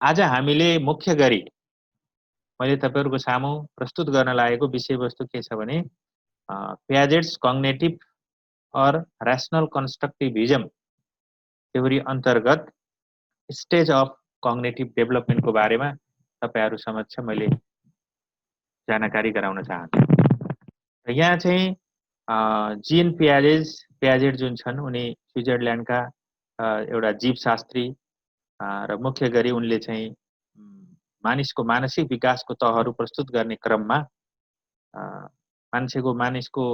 आज हामीले मुख्य गरी मैले तपाईँहरूको सामु प्रस्तुत गर्न लागेको विषयवस्तु के छ भने प्याजेट्स कग्नेटिभ और रैशनल कन्स्ट्रक्टिभिज्म थ्योरी अन्तर्गत स्टेज अफ कग्नेटिभ डेभलपमेन्टको बारेमा तपाईँहरू समक्ष मैले जानकारी गराउन चाहन्छु। यहाँ चाहिँ जीन प्याजेट जुन छन् उनी स्विजरल्यान्डका एउटा जीवशास्त्री र मुख्य गरी उनले चाहिँ मानिसको मानसिक विकासको तहहरू प्रस्तुत गर्ने क्रममा मानिसको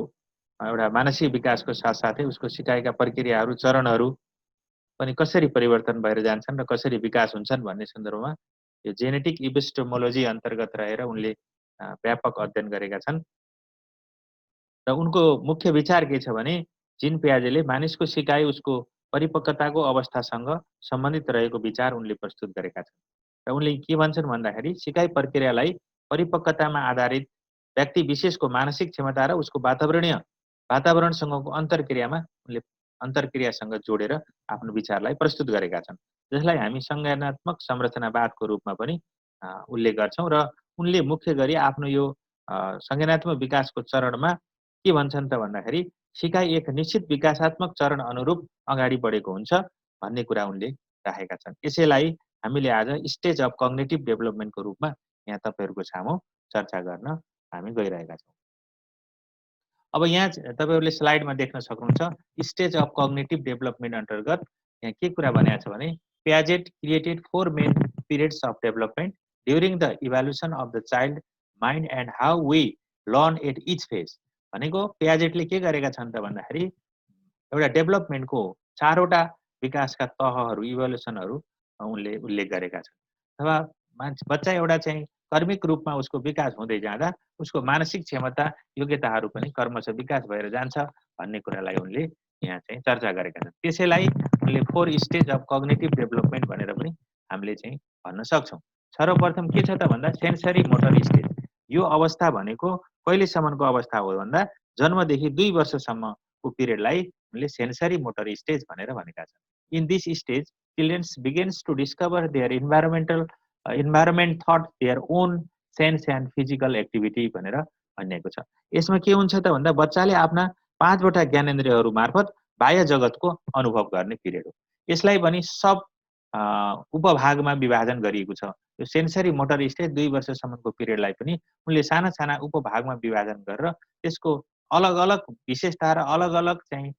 एउटा मानसिक विकासको साथसाथै उसको सिकाइका प्रक्रियाहरू चरणहरू पनि कसरी परिवर्तन भएर जान्छन् र कसरी विकास हुन्छन् भन्ने सन्दर्भमा यो जेनेटिक इपिस्टेमोलोजी अन्तर्गत रहेर उनले व्यापक अध्ययन गरेका छन् र उनको मुख्य विचार के छ भने जीन प्याजेले मानिसको सिकाइ उसको परिपक्वताको अवस्थासँग सम्बन्धित रहेको विचार उनले प्रस्तुत गरेका छन् र उनले के भन्छन् भन्दाखेरि सिकाइ प्रक्रियालाई परिपक्वतामा आधारित व्यक्ति विशेषको मानसिक क्षमता र उसको वातावरणसँगको अन्तर्क्रियासँग जोडेर आफ्नो विचारलाई प्रस्तुत गरेका छन्, जसलाई हामी संज्ञानात्मक संरचनावादको रूपमा पनि उल्लेख गर्छौं र उनले मुख्य गरी आफ्नो यो संज्ञानात्मक विकासको चरणमा के भन्छन् त भन्दाखेरि सिकाइ एक निश्चित विकासात्मक चरण अनुरूप अगाडि बढेको हुन्छ भन्ने कुरा उनले राखेका छन्। यसैलाई हामीले आज स्टेज अफ कग्नेटिभ डेभलपमेन्टको रूपमा यहाँ तपाईँहरूको सामु चर्चा गर्न हामी गइरहेका छौँ। अब यहाँ तपाईँहरूले स्लाइडमा देख्न सक्नुहुन्छ स्टेज अफ कग्नेटिभ डेभलपमेन्ट अन्तर्गत यहाँ के कुरा भनेको छ भने Piaget created 4 main periods of development during the evaluation of the child mind and how we learn at each phase भनेको प्याजेटले के गरेका छन् त भन्दाखेरि एउटा डेभलपमेन्टको 4वटा विकासका तहहरू इभ्यालुएसनहरू उनले उल्लेख गरेका छन्। अथवा बच्चा एउटा चाहिँ कर्मिक रूपमा उसको विकास हुँदै जाँदा उसको मानसिक क्षमता योग्यताहरू पनि क्रमशः विकास भएर जान्छ भन्ने कुरालाई उनले यहाँ चाहिँ चर्चा गरेका छन्। त्यसैलाई उनले 4 स्टेज अफ कग्नेटिभ डेभलपमेन्ट भनेर पनि हामीले चाहिँ भन्न सक्छौँ। सर्वप्रथम के छ त भन्दा सेन्सरी मोटर स्टेज। यो अवस्था भनेको कहिलेसम्मको अवस्था हो भन्दा जन्मदेखि 2 वर्षसम्मको पिरियडलाई उनले सेन्सरी मोटर स्टेज भनेर भनेका छन्। In this stage childrens begins to discover their environment that their own sense and physical activity भनेर भनिएको छ। यसमा के हुन्छ त भन्दा बच्चाले आफ्ना 5वटा ज्ञानेन्द्रियहरू मार्फत बाह्य जगतको अनुभव गर्ने पिरियड हो। यसलाई पनि सब उपभागमा विभाजन गरिएको छ। यो सेन्सरी मोटर स्टेज 2 वर्षसम्मको पिरियडलाई पनि उनले साना साना उपभागमा विभाजन गरेर त्यसको अलग अलग विशेषता र अलग अलग चाहिँ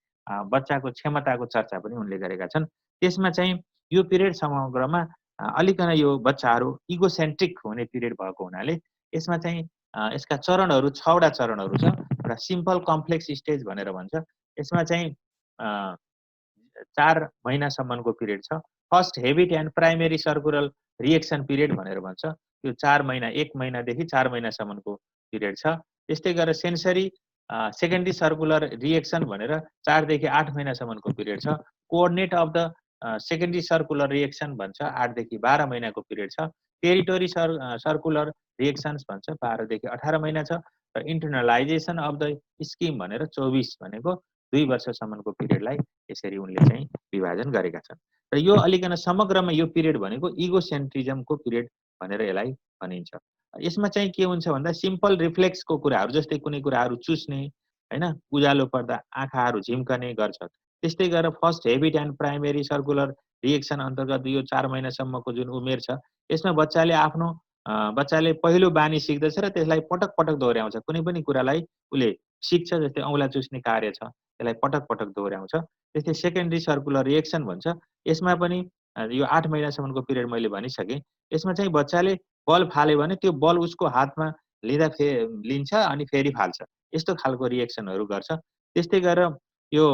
बच्चाको क्षमताको चर्चा पनि उनले गरेका छन्। त्यसमा चाहिँ यो पिरियड समग्रमा अलिकन यो बच्चाहरू इगोसेन्ट्रिक हुने पिरियड भएको हुनाले यसमा चाहिँ यसका चरणहरू 6वटा चरणहरू छ। एउटा सिम्पल कम्प्लेक्स स्टेज भनेर भन्छ। यसमा चाहिँ 4 महिनासम्मको पिरियड छ। First habit and primary circular reaction period भनेर भन्छ। यो 4 महिना 1 महिनादेखि 4 महिनासम्मको पिरियड छ। त्यस्तै गरेर सेन्सरी सेकेन्डरी सर्कुलर रिएक्सन भनेर 4 देखि 8 महिनासम्मको पिरियड छ। Coordinate of the secondary circular reaction भन्छ 8 देखि 12 महिनाको पिरियड छ। टेरिटोरी सर्कुलर रिएक्सन्स भन्छ 12 देखि 18 महिना छ र इन्टर्नलाइजेसन अफ द स्किम भनेर 24 भनेको 2 वर्षसम्मको पिरियडलाई यसरी उनले चाहिँ विभाजन गरेका छन्। र यो अलिकन समग्रमा यो पिरियड भनेको इगोसेन्ट्रिजमको पिरियड भनेर यसलाई भनिन्छ। यसमा चाहिँ के हुन्छ भन्दा सिम्पल रिफ्लेक्सको कुराहरू जस्तै कुनै कुराहरू चुस्ने हैन, उज्यालो पर्दा आँखाहरू झिम्कने गर्छ। त्यस्तै गरेर first habit and primary circular reaction अन्तर्गत यो 4 महिनासम्मको जुन उमेर छ यसमा बच्चाले पहिलो बानी सिक्दछ र त्यसलाई पटक पटक दोहोऱ्याउँछ। कुनै पनि कुरालाई उसले सिक्छ, जस्तै औँला चुस्ने कार्य छ त्यसलाई पटक पटक दोहोऱ्याउँछ। त्यस्तै सेकेन्डरी सर्कुलर रिएक्सन भन्छ। यसमा पनि यो 8 महिनासम्मको पिरियड मैले भनिसकेँ। यसमा चाहिँ बच्चाले बल फाल्यो भने त्यो बल उसको हातमा लिन्छ अनि फेरि फाल्छ। यस्तो खालको रिएक्सनहरू गर्छ। त्यस्तै गरेर यो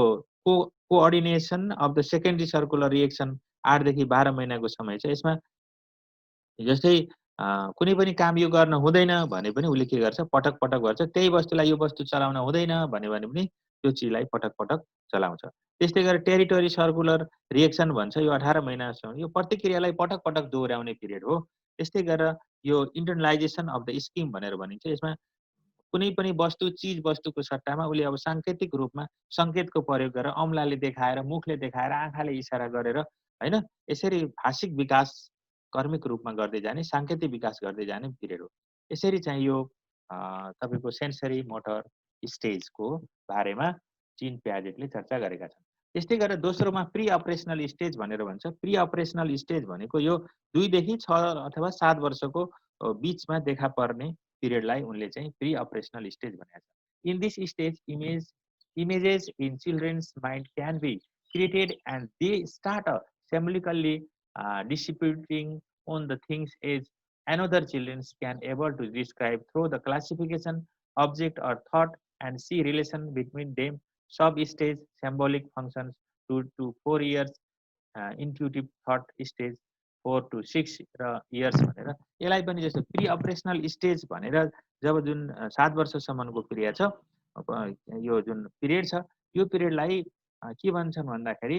coordination of the secondary circular reaction 8 देखि 12 महिनाको समय छ। यसमा जस्तै कुनै पनि काम यो गर्न हुँदैन भने पनि उसले के गर्छ पटक पटक गर्छ। त्यही वस्तुलाई यो वस्तु चलाउन हुँदैन भन्यो भने पनि त्यो चिजलाई पटक पटक चलाउँछ। त्यस्तै गरेर टेरिटोरी सर्कुलर रिएक्सन भन्छ। यो 18 महिनासम्म यो प्रतिक्रियालाई पटक पटक दोहोऱ्याउने पिरियड हो। त्यस्तै गरेर यो इन्टर्नलाइजेसन अफ द स्किम भनेर भनिन्छ। यसमा कुनै पनि वस्तुको सट्टामा उसले अब साङ्केतिक रूपमा सङ्केतको प्रयोग गरेर औँलाले देखाएर, मुखले देखाएर, आँखाले इसारा गरेर हैन यसरी भाषिक विकास कर्मिक रूपमा गर्दै जाने, साङ्केतिक विकास गर्दै जाने पिरियड हो। यसरी चाहिँ यो तपाईँको सेन्सरी मोटर स्टेजको बारेमा जिन प्याजेटले चर्चा गरेका छन्। त्यस्तै गरेर दोस्रोमा प्री अपरेसनल स्टेज भनेर भन्छ। प्री अपरेसनल स्टेज भनेको यो 2 देखि 6 अथवा 7 वर्षको बीचमा देखा पर्ने पिरियडलाई उनले चाहिँ प्री अपरेसनल स्टेज भनेका छन्। In this stage images in children's mind can be created and they start symbolically distributing on the things as another children can able to describe through the classification object or thought and see relation between them. Sub stage symbolic functions 2 to 4 years, intuitive thought stage 4 to 6 years भनेर यसलाई पनि जस्तो pre operational stage भनेर जब जुन 7 वर्षसम्मको period छ, यो जुन पिरियड छ, यो पिरियडलाई के भन्छन् भन्दाखेरि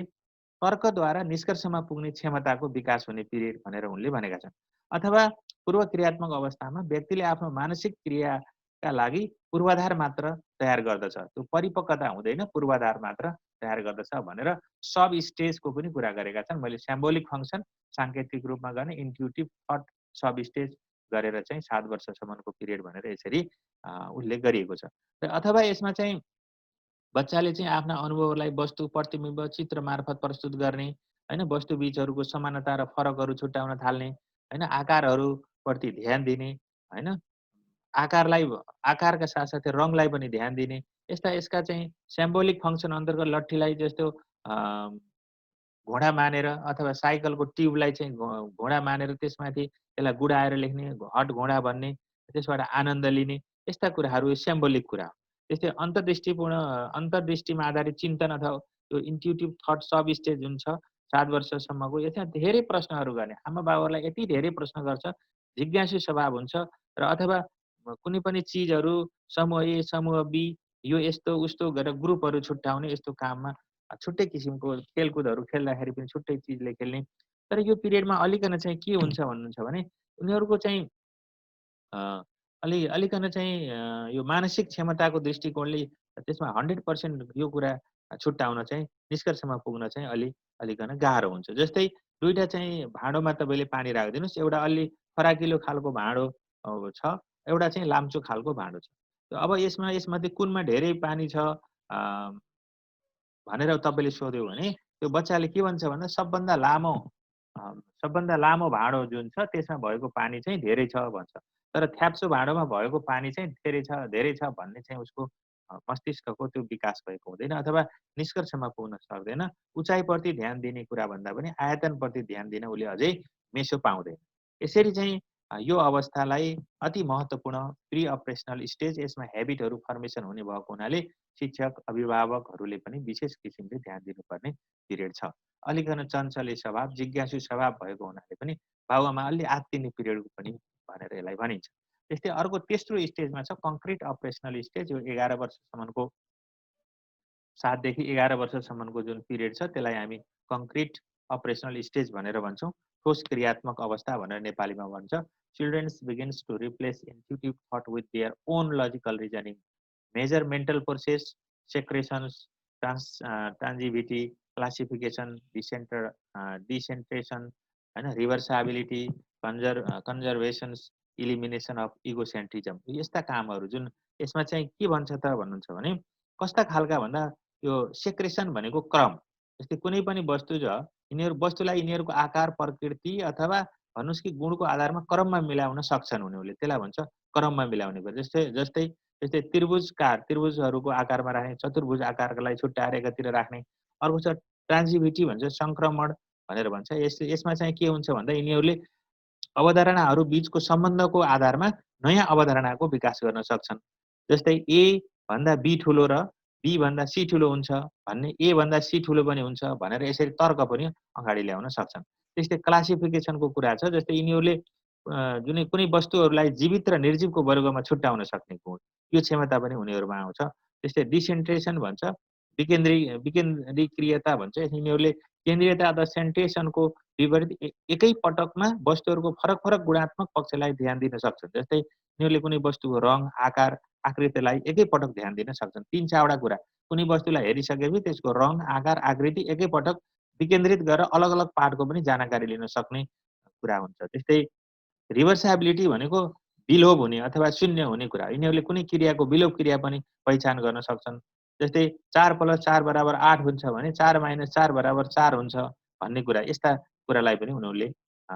तर्कद्वारा निष्कर्षमा पुग्ने क्षमताको विकास हुने पिरियड भनेर उनले भनेका छन्। अथवा पूर्व क्रियात्मक अवस्थामा व्यक्तिले आफ्नो मानसिक क्रियाका लागि पूर्वाधार मात्र तयार गर्दछ, त्यो परिपक्वता हुँदैन, पूर्वाधार मात्र तयार गर्दछ भनेर सब स्टेजको पनि कुरा गरेका छन्। मैले सिम्बोलिक फङ्सन साङ्केतिक रूपमा गर्ने, इन्ट्युटिभ थट सब स्टेज गरेर चाहिँ 7 वर्षसम्मको पिरियड भनेर यसरी उल्लेख गरिएको छ। अथवा यसमा चाहिँ बच्चाले चाहिँ आफ्ना अनुभवलाई वस्तु, प्रतिबिम्ब, चित्र मार्फत प्रस्तुत गर्ने, हैन, वस्तु बीचहरूको समानता र फरकहरू छुट्याउन थाल्ने, हैन, आकारहरूप्रति ध्यान दिने, हैन, आकारका साथसाथै रङलाई पनि ध्यान दिने, यसका चाहिँ सिम्बोलिक फङ्सन अन्तर्गत लट्ठीलाई जस्तो घोडा मानेर अथवा साइकलको ट्युबलाई चाहिँ घोडा मानेर त्यसमाथि त्यसलाई गुडाएर लेख्ने, हट घोडा भन्ने, त्यसबाट आनन्द लिने, यस्ता कुराहरू सिम्बोलिक कुरा हो। त्यस्तै अन्तर्दृष्टिमा आधारित चिन्तन अथवा यो इन्ट्युटिभ थट सब स्टेज जुन छ 7 वर्षसम्मको, यसमा धेरै प्रश्नहरू गर्ने, आमा बाबुहरूलाई यति धेरै प्रश्न गर्छ, जिज्ञासु स्वभाव हुन्छ र अथवा कुनै पनि चिजहरू समूह ए समूह बी यो यस्तो उस्तो गरेर ग्रुपहरू छुट्याउने, यस्तो काममा छुट्टै किसिमको खेलकुदहरू खेल्दाखेरि पनि छुट्टै चिजले खेल्ने। तर यो पिरियडमा अलिकन चाहिँ के हुन्छ भन्नुहुन्छ भने उनीहरूको चाहिँ अलिकन चाहिँ यो मानसिक क्षमताको दृष्टिकोणले त्यसमा 100% यो कुरा छुट्याउन चाहिँ निष्कर्षमा पुग्न चाहिँ अलिकन गाह्रो हुन्छ। जस्तै दुईटा चाहिँ भाँडोमा तपाईँले पानी राखिदिनुहोस्, एउटा अलि फराकिलो खालको भाँडो छ, एउटा चाहिँ लाम्चो खालको भाँडो छ। अब यसमध्ये कुनमा धेरै पानी छ भनेर तपाईँले सोध्यो भने त्यो बच्चाले के भन्छ भन्दा सबभन्दा लामो भाँडो जुन छ त्यसमा भएको पानी चाहिँ धेरै छ भन्छ। तर थ्याप्सो भाँडोमा भएको पानी चाहिँ धेरै छ भन्ने चाहिँ उसको मस्तिष्कको त्यो विकास भएको हुँदैन अथवा निष्कर्षमा पुग्न सक्दैन। उचाइप्रति ध्यान दिने कुरा भन्दा पनि आयतनप्रति ध्यान दिन उसले अझै मेसो पाउँदैन। यसरी चाहिँ यो अवस्थालाई अति महत्त्वपूर्ण प्री अपरेसनल स्टेज, यसमा हेबिटहरू फर्मेसन हुने भएको हुनाले शिक्षक, अभिभावकहरूले पनि विशेष किसिमले ध्यान दिनुपर्ने पिरियड छ। अलिकन चञ्चले स्वभाव, जिज्ञासु स्वभाव भएको हुनाले पनि बाबुआमा अलि आत्तिने पिरियड पनि भनेर यसलाई भनिन्छ। त्यस्तै अर्को तेस्रो स्टेजमा छ कङ्क्रिट अपरेसनल स्टेज। यो 11 वर्षसम्मको 7 देखि 11 वर्षसम्मको जुन पिरियड छ त्यसलाई हामी कङ्क्रिट अपरेसनल स्टेज भनेर भन्छौँ। ठोस क्रियात्मक अवस्था भनेर नेपालीमा भन्छ। Children's begins to replace intuitive thought with their own logical reasoning, major mental process, seriations, transitivity, classification, decentration, हैन, रिभर्साबिलिटी, कन्जर्भेसन्स, इलिमिनेसन अफ इगोसेन्ट्रिजम, यस्ता कामहरू जुन यसमा चाहिँ के भन्छ त भन्नुहुन्छ भने कस्ता खालका भन्दा यो सेक्रेसन भनेको क्रम। जस्तै कुनै पनि वस्तु छ, वस्तुलाई यिनीहरूको आकार, प्रकृति अथवा भन्नुहोस् कि गुणको आधारमा क्रममा मिलाउन सक्छन् उनीहरूले, त्यसलाई भन्छ क्रममा मिलाउने कुरा। जस्तै त्रिभुजहरूको आकारमा राख्ने, चतुर्भुज आकारलाई छुट्याएर एकातिर राख्ने। अर्को छ ट्रान्जिभिटी भन्छ, सङ्क्रमण भनेर भन्छ। यसमा चाहिँ के हुन्छ भन्दा यिनीहरूले अवधारणाहरू बीचको सम्बन्धको आधारमा नयाँ अवधारणाको विकास गर्न सक्छन्। जस्तै ए भन्दा बी ठुलो र बी भन्दा सी ठुलो हुन्छ भन्ने, ए भन्दा सी ठुलो पनि हुन्छ भनेर यसरी तर्क पनि अगाडि ल्याउन सक्छन्। त्यस्तै क्लासिफिकेसनको कुरा छ। जस्तै यिनीहरूले कुनै वस्तुहरूलाई जीवित र निर्जीवको वर्गमा छुट्याउन सक्ने गुण, यो क्षमता पनि उनीहरूमा आउँछ। त्यस्तै डिसेन्ट्रेसन भन्छ, विकेन्द्रीकृता भन्छ। यिनीहरूले केन्द्रीयता अथवा सेन्ट्रेसनको विपरीत एकै पटकमा वस्तुहरूको फरक फरक गुणात्मक पक्षलाई ध्यान दिन सक्छन्। जस्तै यिनीहरूले कुनै वस्तुको रङ, आकार, आकृतिलाई एकै पटक ध्यान दिन सक्छन्। 3-4वटा कुरा, कुनै वस्तुलाई हेरिसकेपछि त्यसको रङ, आकार, आकृति एकै पटक विकेन्द्रित गरेर अलग अलग पार्टको पनि जानकारी लिन सक्ने कुरा हुन्छ। त्यस्तै रिभर्सिबिलिटी भनेको विलोप हुने अथवा शून्य हुने कुरा। यिनीहरूले कुनै क्रियाको विलोप क्रिया पनि पहिचान गर्न सक्छन्। जस्तै 4 + 4 = 8 हुन्छ भने 4 - 4 = 4 हुन्छ भन्ने कुरा, यस्ता कुरालाई पनि उनीहरूले अ,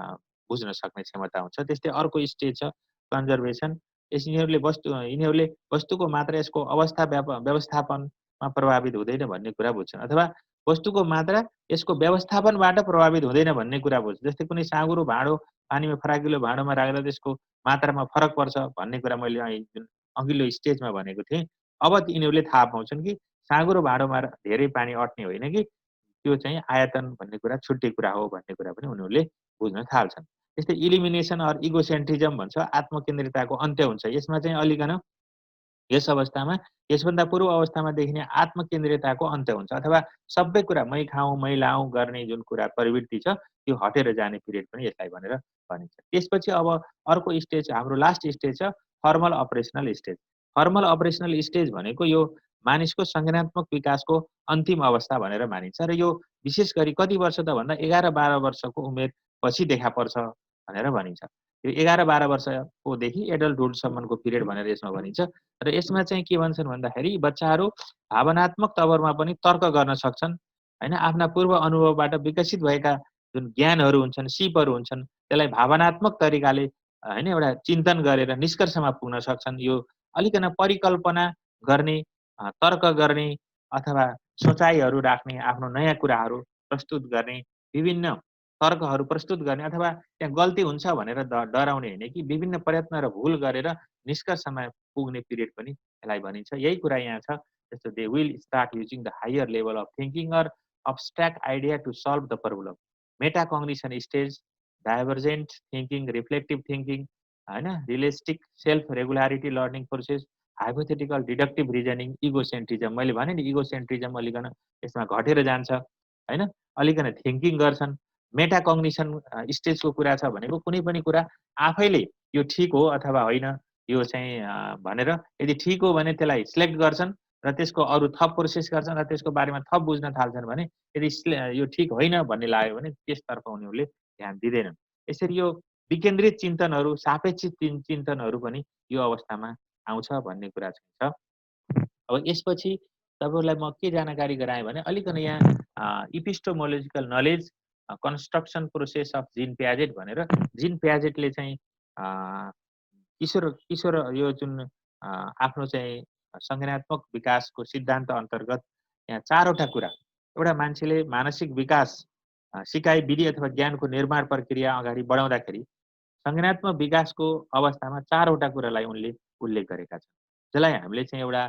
बुझ्न सक्ने क्षमता हुन्छ। त्यस्तै अर्को स्टेज छ कन्जर्भेसन। यिनीहरूले वस्तुको मात्रा यसको अवस्था व्यवस्थापनमा प्रभावित हुँदैन भन्ने कुरा बुझ्छन्, अथवा वस्तुको मात्रा यसको व्यवस्थापनबाट प्रभावित हुँदैन भन्ने कुरा बुझ्छन्। जस्तै कुनै साँघुरो भाँडो पानीमा फराकिलो भाँडोमा राख्दा त्यसको मात्रामा फरक पर्छ भन्ने कुरा मैले जुन अघिल्लो स्टेजमा भनेको थिएँ। अब यिनीहरूले थाहा पाउँछन् कि साँघुरो भाँडोमा धेरै पानी अट्ने होइन कि त्यो चाहिँ आयतन भन्ने कुरा छुट्टै कुरा हो भन्ने कुरा पनि उनीहरूले बुझ्न थाल्छन्। त्यस्तै इलिमिनेसन अर इगोसेन्ट्रिजम भन्छ, आत्मकेन्द्रिताको अन्त्य हुन्छ। यसमा चाहिँ अलिकन यस अवस्थामा यसभन्दा पूर्व अवस्थामा देखिने आत्मकेन्द्रिताको अन्त्य हुन्छ, अथवा सबै कुरा मै खाऊँ, मै लाऊँ गर्ने जुन कुरा प्रवृत्ति छ त्यो हटेर जाने पिरियड पनि यसलाई भनेर भनिन्छ। त्यसपछि अब अर्को स्टेज, हाम्रो लास्ट स्टेज छ formal operational stage. Formal operational stage भनेको यो मानिसको संज्ञानात्मक विकासको अन्तिम अवस्था भनेर मानिन्छ र यो विशेष गरी कति वर्ष त भन्दा 11-12 वर्षको उमेर पछि देखा पर्छ भनेर भनिन्छ। यो 11-12 वर्षकोदेखि एडल्टहुडसम्मको पिरियड भनेर यसमा भनिन्छ। र यसमा चाहिँ के भन्छन् भन्दाखेरि बच्चाहरू भावनात्मक तवरमा पनि तर्क गर्न सक्छन्, होइन? आफ्ना पूर्व अनुभवबाट विकसित भएका जुन ज्ञानहरू हुन्छन्, सिपहरू हुन्छन्, त्यसलाई भावनात्मक तरिकाले होइन एउटा चिन्तन गरेर निष्कर्षमा पुग्न सक्छन्। यो अलिकन परिकल्पना गर्ने, तर्क गर्ने अथवा सोचाइहरू राख्ने, आफ्नो नयाँ कुराहरू प्रस्तुत गर्ने, विभिन्न तर्कहरू प्रस्तुत गर्ने, अथवा त्यहाँ गल्ती हुन्छ भनेर डराउने होइन कि विभिन्न प्रयत्न र भुल गरेर निष्कर्षमा पुग्ने पिरियड पनि यसलाई भनिन्छ। यही कुरा यहाँ छ। जस्तो they will start using the higher level of thinking or abstract idea to solve the problem. Metacognition stage, divergent thinking, reflective thinking, होइन, realistic self regularity learning process, hypothetical deductive reasoning, egocentrism. मैले भने नि इगोसेन्ट्रिजम अलिकन यसमा घटेर जान्छ, होइन? अलिकन thinking गर्छन्। मेटाकग्निसन स्टेजको कुरा छ भनेको कुनै पनि कुरा आफैले यो ठिक हो अथवा होइन यो चाहिँ भनेर यदि ठिक हो भने त्यसलाई सिलेक्ट गर्छन् र त्यसको अरू थप प्रोसेस गर्छन् र त्यसको बारेमा थप बुझ्न थाल्छन् भने यदि यो ठिक होइन भन्ने लाग्यो भने त्यसतर्फ उनीहरूले ध्यान दिँदैनन्। यसरी यो विकेन्द्रित चिन्तनहरू, सापेक्षित चिन्तनहरू पनि यो अवस्थामा आउँछ भन्ने कुरा चाहिँ छ। अब यसपछि तपाईँहरूलाई म के जानकारी गराएँ भने अलिकन यहाँ epistemological knowledge construction process of Jean Piaget भनेर जिन प्याजेटले चाहिँ किशोर किशोर यो जुन आफ्नो चाहिँ संज्ञानात्मक विकासको सिद्धान्त अन्तर्गत यहाँ 4वटा कुरा, एउटा मान्छेले मानसिक विकास, सिकाइ विधि अथवा ज्ञानको निर्माण प्रक्रिया अगाडि बढाउँदाखेरि संज्ञानात्मक विकासको अवस्थामा 4वटा कुरालाई उनले उल्लेख गरेका छन्, जसलाई हामीले चाहिँ एउटा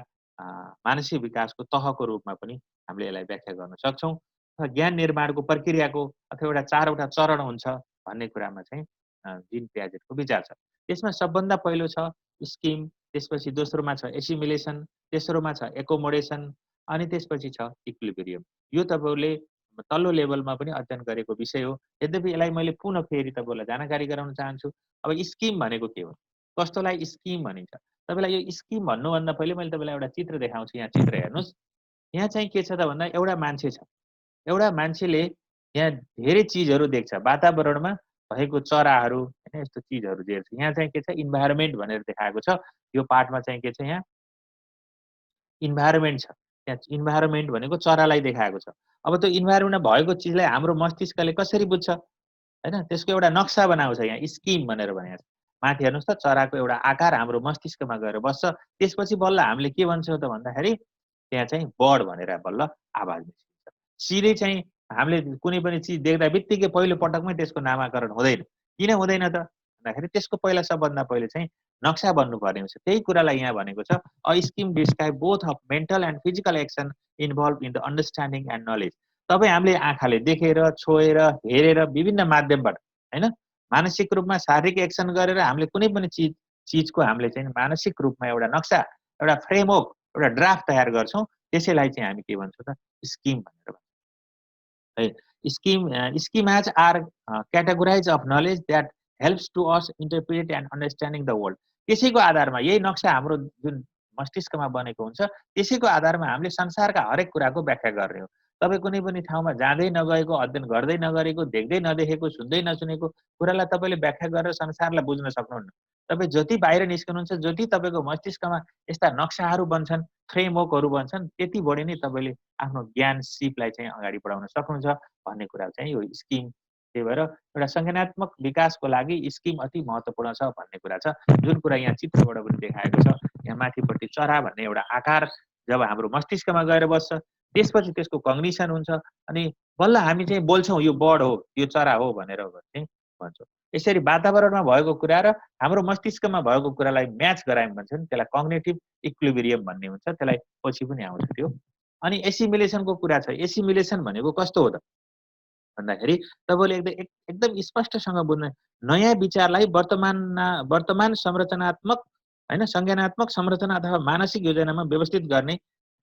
मानसिक विकासको तहको रूपमा पनि हामीले यसलाई व्याख्या गर्न सक्छौँ। ज्ञान निर्माणको प्रक्रियाको अथवा एउटा 4वटा चरण हुन्छ भन्ने कुरामा चाहिँ जिन प्याजेटको विचार छ। त्यसमा सबभन्दा पहिलो छ स्किम, त्यसपछि दोस्रोमा छ एसिमिलेसन, तेस्रोमा छ एकोमोडेसन, अनि त्यसपछि छ इक्विलिब्रियम। यो तपाईँहरूले तल्लो लेभलमा पनि अध्ययन गरेको विषय हो। यद्यपि यसलाई मैले पुनः फेरि तपाईँहरूलाई जानकारी गराउन चाहन्छु। अब स्किम भनेको के हो, कस्तोलाई स्किम भनिन्छ? तपाईँलाई यो स्किम भन्नुभन्दा पहिले मैले तपाईँलाई एउटा चित्र देखाउँछु। यहाँ चित्र हेर्नुहोस्। यहाँ चाहिँ के छ त भन्दा एउटा मान्छे छ। एउटा मान्छेले यहाँ धेरै चिजहरू देख्छ, वातावरणमा भएको चराहरू, होइन, यस्तो चिजहरू देख्छ। यहाँ चाहिँ के छ, इन्भाइरोमेन्ट भनेर देखाएको छ। यो पार्टमा चाहिँ के छ, यहाँ इन्भाइरोमेन्ट छ। यहाँ इन्भाइरोमेन्ट भनेको चरालाई देखाएको छ। अब त्यो इन्भाइरोमेन्टमा भएको चिजलाई हाम्रो मस्तिष्कले कसरी बुझ्छ, होइन? त्यसको एउटा नक्सा बनाउँछ, यहाँ स्किम भनेर भनेको छ। माथि हेर्नुहोस् त, चराको एउटा आकार हाम्रो मस्तिष्कमा गएर बस्छ। त्यसपछि बल्ल हामीले के भन्छौँ त भन्दाखेरि त्यहाँ चाहिँ बर्ड भनेर बल्ल आवाज निस्किन्छ। सिधै चाहिँ हामीले कुनै पनि चिज देख्दा बित्तिकै पहिलो पटकमै त्यसको नामाकरण हुँदैन। किन हुँदैन त भन्दाखेरि त्यसको पहिला सबभन्दा पहिले चाहिँ नक्सा बन्नुपर्ने हुन्छ। त्यही कुरालाई यहाँ भनेको छ, a scheme describe both of mental and physical action involve in the understanding and knowledge. तपाईँ हामीले आँखाले देखेर, छोएर, हेरेर, विभिन्न माध्यमबाट, होइन, मानसिक रूपमा शारीरिक एक्सन गरेर हामीले कुनै पनि चिजको हामीले चाहिँ मानसिक रूपमा एउटा नक्सा, एउटा फ्रेमवर्क, एउटा ड्राफ्ट तयार गर्छौँ। त्यसैलाई चाहिँ हामी के भन्छौँ त, स्किम भनेर भन्छौँ है। Schemas are categorize of knowledge that helps to us interpret and understanding the world. त्यसैको आधारमा यही नक्सा हाम्रो जुन मस्तिष्कमा बनेको हुन्छ त्यसैको आधारमा हामीले संसारका हरेक कुराको व्याख्या गर्ने हो। तपाईँ कुनै पनि ठाउँमा जाँदै नगएको, अध्ययन गर्दै नगरेको, देख्दै नदेखेको, सुन्दै नसुनेको कुरालाई तपाईँले व्याख्या गरेर संसारलाई बुझ्न सक्नुहुन्न। तपाईँ जति बाहिर निस्कनुहुन्छ, जति तपाईँको मस्तिष्कमा यस्ता नक्साहरू बन्छन्, फ्रेमवर्कहरू बन्छन्, त्यति बढी नै तपाईँले आफ्नो ज्ञान सिपलाई चाहिँ अगाडि बढाउन सक्नुहुन्छ भन्ने कुरा चाहिँ यो स्किम। त्यही भएर एउटा संज्ञानात्मक विकासको लागि स्किम अति महत्त्वपूर्ण छ भन्ने कुरा छ। जुन कुरा यहाँ चित्रबाट पनि देखाएको छ, यहाँ माथिपट्टि चरा भन्ने एउटा आकार जब हाम्रो मस्तिष्कमा गएर बस्छ, त्यसपछि त्यसको कग्निसन हुन्छ अनि बल्ल हामी चाहिँ बोल्छौँ यो बर्ड हो, यो चरा हो भनेर चाहिँ भन्छौँ। यसरी वातावरणमा भएको कुरा र हाम्रो मस्तिष्कमा भएको कुरालाई म्याच गरायौँ भन्छ नि त्यसलाई कग्निटिभ इक्विलिब्रियम भन्ने हुन्छ, त्यसलाई पछि पनि आउँछ त्यो। अनि एसिमिलेसनको कुरा छ। एसिमिलेसन भनेको कस्तो हो त भन्दाखेरि तपाईँले एकदम स्पष्टसँग बुझ्न नयाँ विचारलाई वर्तमान संरचनात्मक होइन संज्ञानात्मक संरचना अथवा मानसिक योजनामा व्यवस्थित गर्ने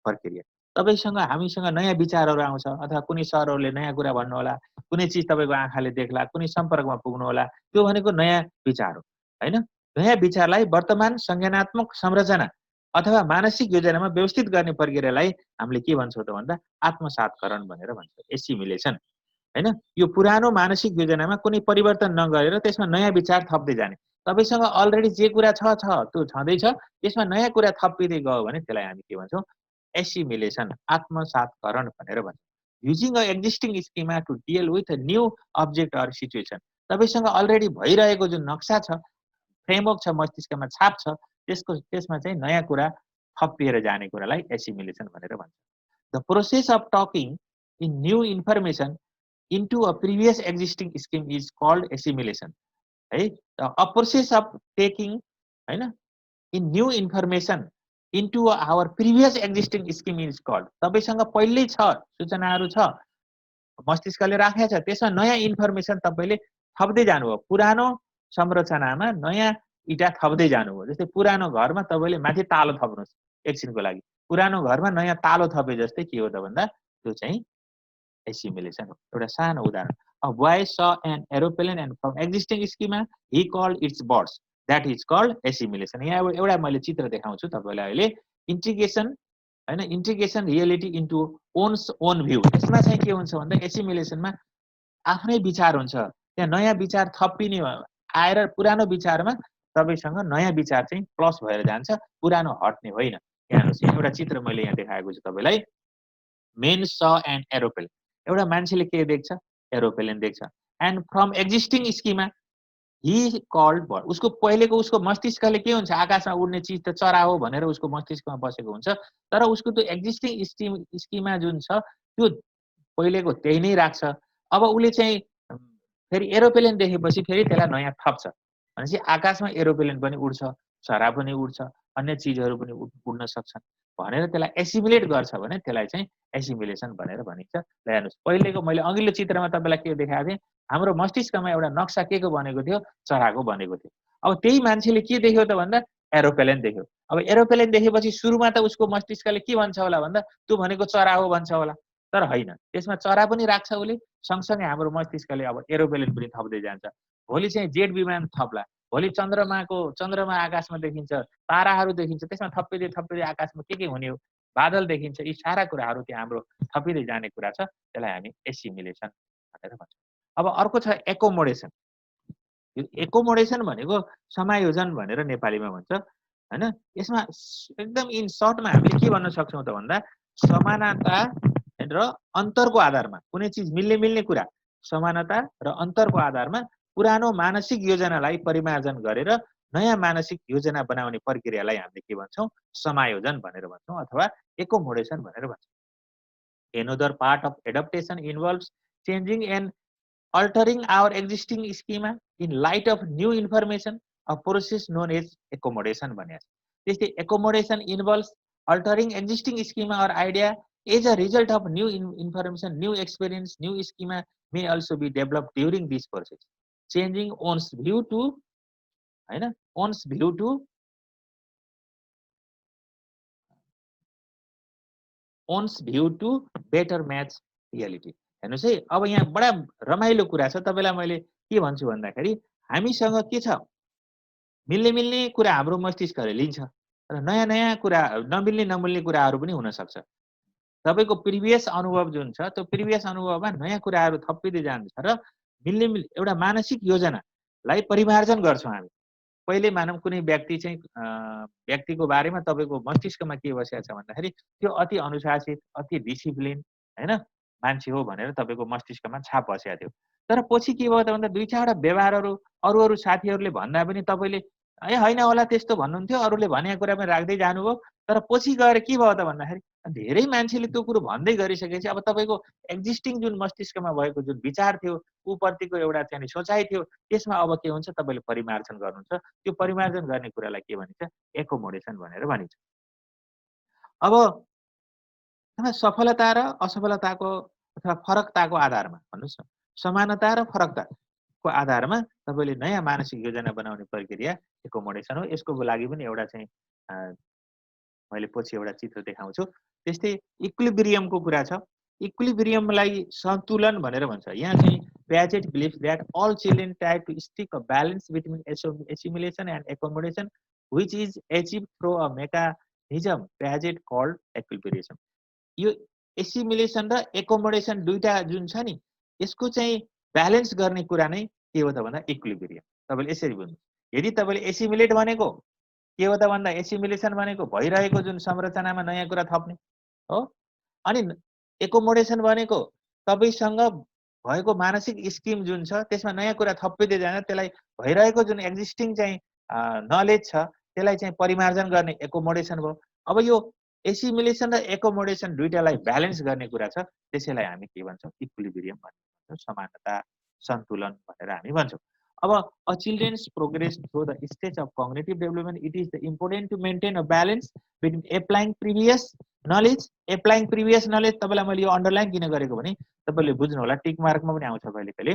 प्रक्रिया। तपाईँसँग हामीसँग नयाँ विचारहरू आउँछ अथवा कुनै सरहरूले नयाँ कुरा भन्नुहोला, कुनै चिज तपाईँको आँखाले देख्ला, कुनै सम्पर्कमा पुग्नुहोला, त्यो भनेको नयाँ विचार हो, होइन? नयाँ विचारलाई वर्तमान संज्ञानात्मक संरचना अथवा मानसिक योजनामा व्यवस्थित गर्ने प्रक्रियालाई हामीले के भन्छौँ त भन्दा आत्मसात्करण भनेर भन्छौँ, एसिमिलेसन, होइन? यो पुरानो मानसिक योजनामा कुनै परिवर्तन नगरेर त्यसमा नयाँ विचार थप्दै जाने। तपाईँसँग अलरेडी जे कुरा छ त्यो छँदैछ, त्यसमा नयाँ कुरा थपिँदै गयो भने त्यसलाई हामी के भन्छौँ? एसिमिलेसन, आत्मसात्करण भनेर भन्छौँ। Using a existing schema to deal with a new object or situation. तपाईँसँग अलरेडी भइरहेको जुन नक्सा छ, फ्रेमवर्क छ, मस्तिष्कमा छाप छ, त्यसमा चाहिँ नयाँ कुरा थपिएर जाने कुरालाई एसिमिलेसन भनेर भन्छ। The process of taking in new information into a previous existing scheme is called assimilation, है? अ प्रोसेस अफ टेकिङ होइन in new information into our previous existing scheme is called. तपाईँसँग पहिल्यै छ, सूचनाहरू छ, मस्तिष्कले राखेको छ, त्यसमा नयाँ इन्फर्मेसन तपाईँले थप्दै जानुभयो। पुरानो संरचनामा नयाँ इँटा थप्दै जानुभयो। जस्तै पुरानो घरमा तपाईँले माथि तालो थप्नुहोस् एकछिनको लागि। पुरानो घरमा नयाँ तालो थपे जस्तै के हो त भन्दा त्यो चाहिँ एसिमिलेसन हो। एउटा सानो उदाहरण, a boy saw an aeroplane and from existing schema he called it's birds, that is called assimilation. यहाँ एउटा मैले चित्र देखाउँछु तपाईँलाई अहिले। इन्टिग्रेसन होइन, integration reality into one's own view. यसमा चाहिँ के हुन्छ भन्दा एसिमिलेसनमा आफ्नै विचार हुन्छ, त्यहाँ नयाँ विचार थपिने आएर पुरानो विचारमा तपाईँसँग नयाँ विचार चाहिँ प्लस भएर जान्छ, पुरानो हट्ने होइन। यहाँ हेर्नुहोस्, एउटा चित्र मैले यहाँ देखाएको छु तपाईँलाई। मेन स एन्ड एरोप्लेन, एउटा मान्छेले के देख्छ? एरोप्लेन देख्छ। And from existing schema he called bird, उसको पहिलेको उसको मस्तिष्कले के हुन्छ? आकाशमा उड्ने चिज त चरा हो भनेर उसको मस्तिष्कमा बसेको हुन्छ, तर उसको त्यो एक्जिस्टिङ स्किमा जुन छ त्यो पहिलेको त्यही नै राख्छ। अब उसले चाहिँ फेरि एरोप्लेन देखेपछि फेरि त्यसलाई नयाँ थप्छ। भनेपछि आकाशमा एरोप्लेन पनि उड्छ, चरा पनि उड्छ, अन्य चिजहरू पनि उड्न सक्छन् भनेर त्यसलाई एसिमिलेट गर्छ भने त्यसलाई चाहिँ एसिमिलेसन भनेर भनिन्छ। ल हेर्नुहोस्, पहिलेको मैले अघिल्लो चित्रमा तपाईँलाई के देखाएको थिएँ? हाम्रो मस्तिष्कमा एउटा नक्सा के को बनेको थियो? चराको बनेको थियो। अब त्यही मान्छेले के देख्यो त भन्दा एरोप्लेन देख्यो। अब एरोप्लेन देखेपछि सुरुमा त उसको मस्तिष्कले के भन्छ होला भन्दा त्यो भनेको चरा हो भन्छ होला, तर होइन, त्यसमा चरा पनि राख्छ उसले, सँगसँगै हाम्रो मस्तिष्कले अब एरोप्लेन पनि थप्दै जान्छ। भोलि चाहिँ जेट विमान थप्ला, भोलि चन्द्रमा आकाशमा देखिन्छ, ताराहरू देखिन्छ, त्यसमा थपिँदै थपिँदै आकाशमा के हुने हो? बादल देखिन्छ। यी सारा कुराहरू त्यहाँ हाम्रो थपिँदै जाने कुरा छ, त्यसलाई हामी एसिमिलेसन भनेर भन्छौँ। अब अर्को छ एकोमोडेसन। यो एकोमोडेसन भनेको समायोजन भनेर नेपालीमा भन्छ, होइन? यसमा एकदम इन सर्टमा हामीले के भन्न सक्छौँ त भन्दा समानता र अन्तरको आधारमा कुनै चिज मिल्ने कुरा, समानता र अन्तरको आधारमा पुरानो मानसिक योजनालाई परिमार्जन गरेर नयाँ मानसिक योजना बनाउने प्रक्रियालाई हामीले के भन्छौँ? समायोजन भनेर भन्छौँ अथवा एकोमोडेसन भनेर भन्छौँ। Another part of adaptation involves changing and altering our existing schema in light of new information, a process known as accommodation बन्या छ। त्यस्तै accommodation involves altering existing schema or idea as a result of new information, new experience, new schema may also be developed during this process. Changing one's view to हैन, one's view to better match reality. हेर्नुहोस् है, अब यहाँ बडा रमाइलो कुरा छ। तपाईँलाई मैले के भन्छु भन्दाखेरि हामीसँग के छ? मिल्ने कुरा हाम्रो मस्तिष्कले लिन्छ र नयाँ कुरा नमिल्ने कुराहरू पनि हुन सक्छ। तपाईँको प्रिभियस अनुभव जुन छ त्यो प्रिभियस अनुभवमा नयाँ कुराहरू थपिँदै जान्छ र एउटा मानसिक योजनालाई परिमार्जन गर्छौँ हामी। पहिले मानौँ कुनै व्यक्ति चाहिँ व्यक्तिको बारेमा तपाईँको मस्तिष्कमा के बसेको छ भन्दाखेरि त्यो अति अनुशासित, अति डिसिप्लिन हैन मान्छे हो भनेर तपाईँको मस्तिष्कमा छाप बसेको थियो। तर पछि के भयो त भन्दा 2-4 वटा व्यवहारहरू अरू साथीहरूले भन्दा पनि तपाईँले होइन होला त्यस्तो भन्नुहुन्थ्यो, अरूले भनेको कुरा पनि राख्दै जानुभयो। तर पछि गएर के भयो त भन्दाखेरि धेरै मान्छेले त्यो कुरो भन्दै गरिसकेपछि अब तपाईँको एक्जिस्टिङ जुन मस्तिष्कमा भएको जुन विचार थियो, ऊप्रतिको एउटा चाहिँ सोचाइ थियो, त्यसमा अब के हुन्छ तपाईँले परिमार्जन गर्नुहुन्छ। त्यो परिमार्जन गर्ने कुरालाई के भनिन्छ? एकोमोडेसन भनेर भनिन्छ। अब सफलता र असफलताको अथवा फरकताको आधारमा भन्नुहोस् न, समानता र फरकताको आधारमा तपाईँले नयाँ मानसिक योजना बनाउने प्रक्रिया एकोमोडेसन हो। यसको लागि पनि एउटा चाहिँ मैले पछि एउटा चित्र देखाउँछु। त्यस्तै इक्विलिब्रियमको कुरा छ। इक्विलिब्रियमलाई सन्तुलन भनेर भन्छ। यहाँ चाहिँ Piaget believes that all children try to stick a balance between assimilation and accommodation, which is achieved through a mechanism Piaget called equilibrium. यो एसिमिलेसन र एकोमोडेसन दुईटा जुन छ नि, यसको चाहिँ ब्यालेन्स गर्ने कुरा नै के हो त भन्दा इक्विलिब्रियम। तपाईँले यसरी बुझ्नु। यदि तपाईँले एसिमिलेट भनेको के हो त भन्दा एसिमिलेसन भनेको भइरहेको जुन संरचनामा नयाँ कुरा थप्ने हो, अनि एकोमोडेसन भनेको तपाईँसँग भएको मानसिक स्किम जुन छ त्यसमा नयाँ कुरा थपिँदै जाँदा त्यसलाई भइरहेको जुन एक्जिस्टिङ चाहिँ नलेज छ त्यसलाई चाहिँ परिमार्जन गर्ने एकोमोडेसन भयो। अब यो एसिमिलेसन र एकोमोडेसन दुईटालाई ब्यालेन्स गर्ने कुरा छ, त्यसैलाई हामी के भन्छौँ? इक्विलिब्रियम भन्छौँ, समानता, सन्तुलन भनेर हामी भन्छौँ। अब a children's progress through the stage of cognitive development, it is important to maintain a balance between applying previous knowledge तपाईँलाई मैले यो अन्डरलाइन किन गरेको भने तपाईँले बुझ्नु होला, टिक मार्कमा पनि आउँछ कहिले कहिले।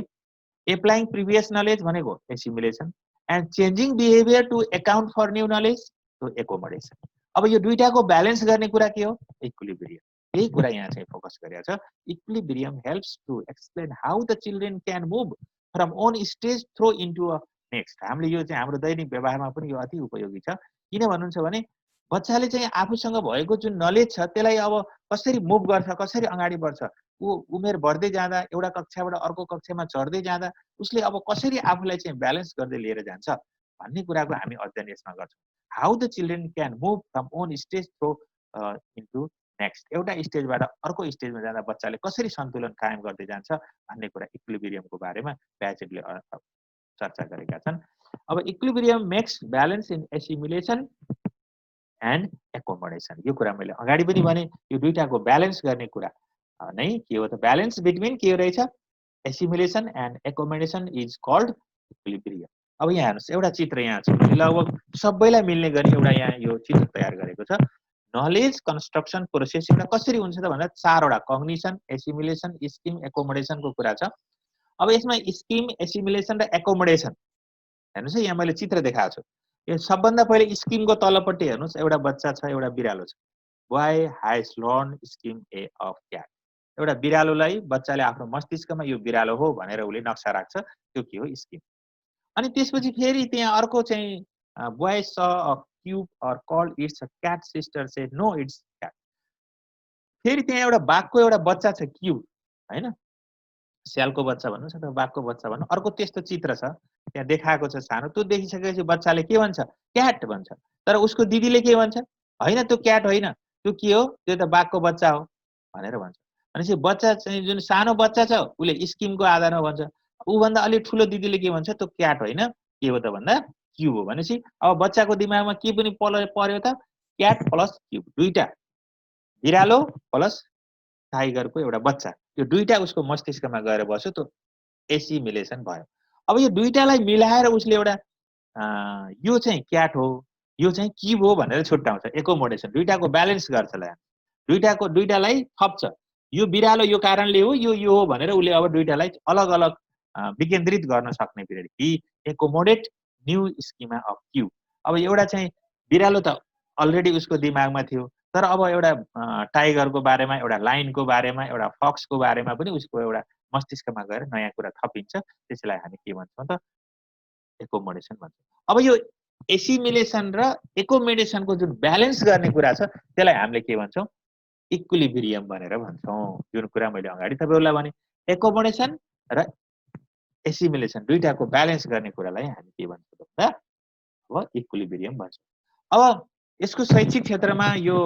एप्लाइङ प्रिभियस नलेज भनेको assimilation and changing behaviour to account for new knowledge to accommodation. अब यो दुईटाको ब्यालेन्स गर्ने कुरा के हो? इक्विलिब्रियम। यही कुरा यहाँ चाहिँ फोकस गरेको छ। Equilibrium helps to explain how the children can move from one stage through into a next. हामीले यो चाहिँ हाम्रो दैनिक व्यवहारमा पनि यो अति उपयोगी छ। किन भन्नुहुन्छ भने बच्चाले चाहिँ आफूसँग भएको जुन नलेज छ त्यसलाई अब कसरी मुभ गर्छ, कसरी अगाडि बढ्छ, ऊ उमेर बढ्दै जाँदा एउटा कक्षाबाट अर्को कक्षामा चढ्दै जाँदा उसले अब कसरी आफूलाई चाहिँ ब्यालेन्स गर्दै लिएर जान्छ भन्ने कुराको हामी अध्ययन यसमा गर्छौँ। How the children can move from one stage through into next. एउटा स्टेजबाट अर्को स्टेजमा जाँदा बच्चाले कसरी सन्तुलन कायम गर्दै जान्छ भन्ने कुरा इक्विलिब्रियमको बारेमा प्याजेटले चर्चा गरेका छन्। अब equilibrium makes balance in assimilation and accommodation. यो कुरा मैले अगाडि पनि भने, यो दुईटाको ब्यालेन्स गर्ने कुरा नै के हो त? ब्यालेन्स बिट्विन के रहेछ? Assimilation and accommodation is called equilibrium. अब यहाँ हेर्नुहोस्, एउटा चित्र यहाँ छ, लगभग सबैलाई मिल्ने गरी एउटा यहाँ यो चित्र तयार गरेको छ। नलेज कन्स्ट्रक्सन प्रोसेस एउटा कसरी हुन्छ त भन्दा 4 वटा कग्निसन, एसिमिलेसन, स्किम, एकोमोडेसनको कुरा छ। अब यसमा स्किम, एसिमिलेसन र एकोमोडेसन हेर्नुहोस् है, यहाँ मैले चित्र देखाएको छु। यो सबभन्दा पहिले स्किमको तलपट्टि हेर्नुहोस्, एउटा बच्चा छ, एउटा बिरालो छ। Boy has learn scheme A of CAT. एउटा बिरालोलाई बच्चाले आफ्नो मस्तिष्कमा यो बिरालो हो भनेर उसले नक्सा राख्छ, त्यो के हो? स्किम। अनि त्यसपछि फेरि त्यहाँ अर्को चाहिँ boy saw a cube or called it's a cat sister said no it's cat. फेरि त्यहाँ एउटा बाघको एउटा बच्चा छ, क्यूब हैन, स्यालको बच्चा भन्नुहोस् अथवा बाघको बच्चा भन्नु, अर्को त्यस्तो चित्र छ त्यहाँ देखाएको छ सानो। त्यो देखिसकेपछि बच्चाले के भन्छ? क्याट भन्छ। तर उसको दिदीले के भन्छ? होइन त्यो क्याट होइन, त्यो के हो? त्यो त बाघको बच्चा हो भनेर भन्छ। भनेपछि बच्चा चाहिँ जुन सानो बच्चा छ उसले स्किमको आधारमा भन्छ, ऊभन्दा अलिक ठुलो दिदीले के भन्छ? त्यो क्याट होइन, के हो त भन्दा क्युब हो। भनेपछि अब बच्चाको दिमागमा के पनि पर्यो त? क्याट प्लस क्युब, दुईटा बिरालो प्लस टाइगरको एउटा बच्चा, यो दुईटा उसको मस्तिष्कमा गएर बस्यो, त्यो एसिमिलेसन भयो। अब यो दुईटालाई मिलाएर उसले एउटा यो चाहिँ क्याट हो, यो चाहिँ क्युब हो भनेर छुट्याउँछ। एकोमोडेसन, दुईटाको ब्यालेन्स गर्छ, दुईटालाई थप्छ। यो बिरालो यो कारणले हो, यो हो भनेर उसले अब दुईटालाई अलग अलग विकेन्द्रित गर्न सक्ने period he accommodate new schema of cube. अब एउटा चाहिँ बिरालो त अलरेडी उसको दिमागमा थियो, तर अब एउटा टाइगरको बारेमा, एउटा लाइनको बारेमा, एउटा फक्सको बारेमा पनि उसको एउटा मस्तिष्कमा गएर नयाँ कुरा थपिन्छ। त्यसैलाई हामी के भन्छौँ त? एकोमोडेसन भन्छौँ। अब यो एसिमिलेसन र एकोमोडेसनको जुन ब्यालेन्स गर्ने कुरा छ त्यसलाई हामीले के भन्छौँ? इक्विलिब्रियम भनेर भन्छौँ। जुन कुरा मैले अगाडि तपाईँहरूलाई भने एकोमोडेसन र एसिमिलेसन दुईटाको ब्यालेन्स गर्ने कुरालाई हामी के भन्छौँ भन्दा अब इक्विलिब्रियम भन्छौँ। अब यसको शैक्षिक क्षेत्रमा यो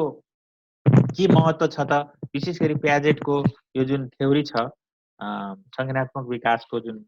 के महत्त्व छ त? विशेष गरी प्याजेटको यो जुन थ्योरी छ संज्ञानात्मक विकासको जुन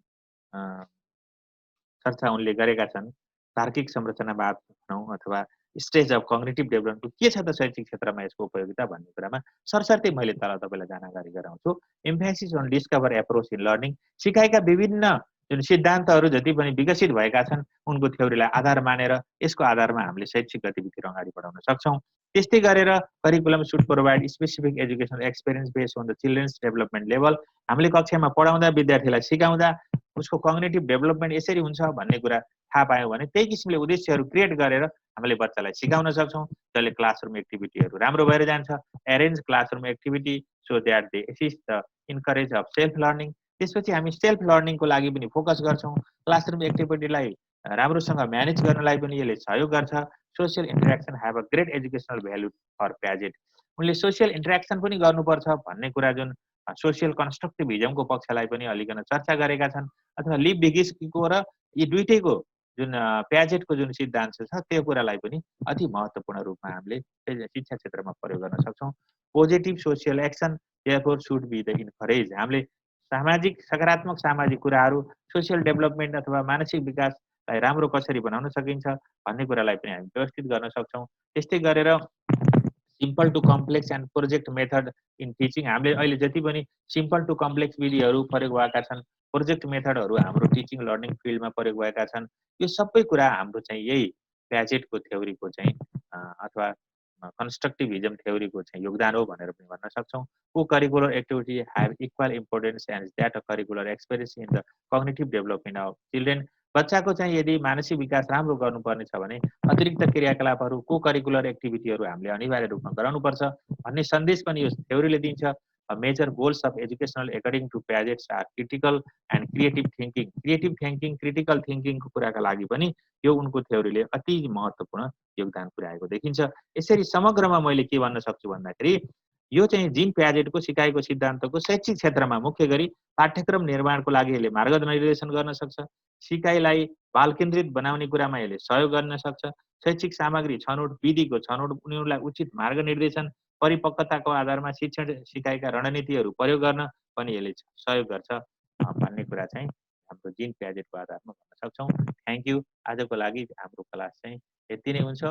चर्चा उनले गरेका छन्, तार्किक संरचनावाद भनौँ अथवा स्टेज अफ कग्निटिभ डेभलपमेन्टको के छ त शैक्षिक क्षेत्रमा यसको उपयोगिता भन्ने कुरामा सरसर्ती मैले तल तपाईँलाई जानकारी गराउँछु। Emphasis on discover approach in learning, सिकाइका विभिन्न जुन सिद्धान्तहरू जति पनि विकसित भएका छन् उनको थ्योरीलाई आधार मानेर यसको आधारमा हामीले शैक्षिक गतिविधिहरू अगाडि बढाउन सक्छौँ। त्यस्तै गरेर curriculum should provide specific educational experience based on the children's development level. हामीले कक्षामा पढाउँदा विद्यार्थीलाई सिकाउँदा उसको कग्निटिभ डेभलपमेन्ट यसरी हुन्छ भन्ने कुरा थाहा पायौँ भने त्यही किसिमले उद्देश्यहरू क्रिएट गरेर हामीले बच्चालाई सिकाउन सक्छौँ, जसले क्लासरुम एक्टिभिटीहरू राम्रो भएर जान्छ। Arrange classroom activity so that they assist the encourage of self learning. त्यसपछि हामी सेल्फ लर्निङको लागि पनि फोकस गर्छौँ। क्लासरुम एक्टिभिटीलाई राम्रोसँग म्यानेज गर्नलाई पनि यसले सहयोग गर्छ। Social interaction have a great educational value for Piaget. उनले सोसियल इन्टरेक्सन पनि गर्नुपर्छ भन्ने कुरा जुन सोसियल कन्स्ट्रक्टिभिजमको पक्षलाई पनि अलिकन चर्चा गरेका छन्। अथवा लिभ भिगिसको र यी दुईटैको जुन प्याजेटको जुन सिद्धान्त छ त्यो कुरालाई पनि अति महत्त्वपूर्ण रूपमा हामीले शिक्षा क्षेत्रमा प्रयोग गर्न सक्छौँ। Positive social action therefore should be the encourage. हामीले सामाजिक सकारात्मक सामाजिक कुराहरू सोसियल डेभलपमेन्ट अथवा मानसिक विकासलाई राम्रो कसरी बनाउन सकिन्छ भन्ने कुरालाई पनि हामी व्यवस्थित गर्न सक्छौँ। त्यस्तै गरेर simple to complex and project method in teaching, हामीले अहिले जति पनि सिम्पल टु कम्प्लेक्स विधिहरू प्रयोग भएका छन्, प्रोजेक्ट मेथडहरू हाम्रो टिचिङ लर्निङ फिल्डमा प्रयोग भएका छन्, यो सबै कुरा हाम्रो चाहिँ यही प्याजेटको थ्योरीको चाहिँ अथवा कन्स्ट्रक्टिभिजम थ्योरीको चाहिँ योगदान हो भनेर पनि भन्न सक्छौँ। को curricular activity have equal importance and that a curricular experience in the cognitive development of children. बच्चाको चाहिँ यदि मानसिक विकास राम्रो गर्नुपर्ने छ भने अतिरिक्त क्रियाकलापहरू को करिकुलर एक्टिभिटीहरू हामीले अनिवार्य रूपमा गराउनुपर्छ भन्ने सन्देश पनि यो थ्योरीले दिन्छ। Major goals of educational according to Piaget's are critical and creative thinking. Creative thinking critical थिङ्किङको कुराका लागि पनि यो उनको थ्योरीले अति महत्त्वपूर्ण योगदान पुर्याएको देखिन्छ। यसरी समग्रमा मैले के भन्न सक्छु भन्दाखेरि यो चाहिँ जिन प्याजेटको सिकाइको सिद्धान्तको शैक्षिक क्षेत्रमा मुख्य गरी पाठ्यक्रम निर्माणको लागि यसले मार्गनिर्देशन गर्न सक्छ। सिकाइलाई बाल केन्द्रित बनाउने कुरामा यसले सहयोग गर्न सक्छ। शैक्षिक सामग्री छनौट विधिको छनौट उनीहरूलाई उचित मार्गनिर्देशन परिपक्वताको आधारमा शिक्षण सिकाइका रणनीतिहरू प्रयोग गर्न पनि यसले सहयोग गर्छ भन्ने कुरा चाहिँ हाम्रो जिन प्याजेटको आधारमा भन्न सक्छौँ। Thank you. आजको लागि हाम्रो क्लास चाहिँ यति नै हुन्छ।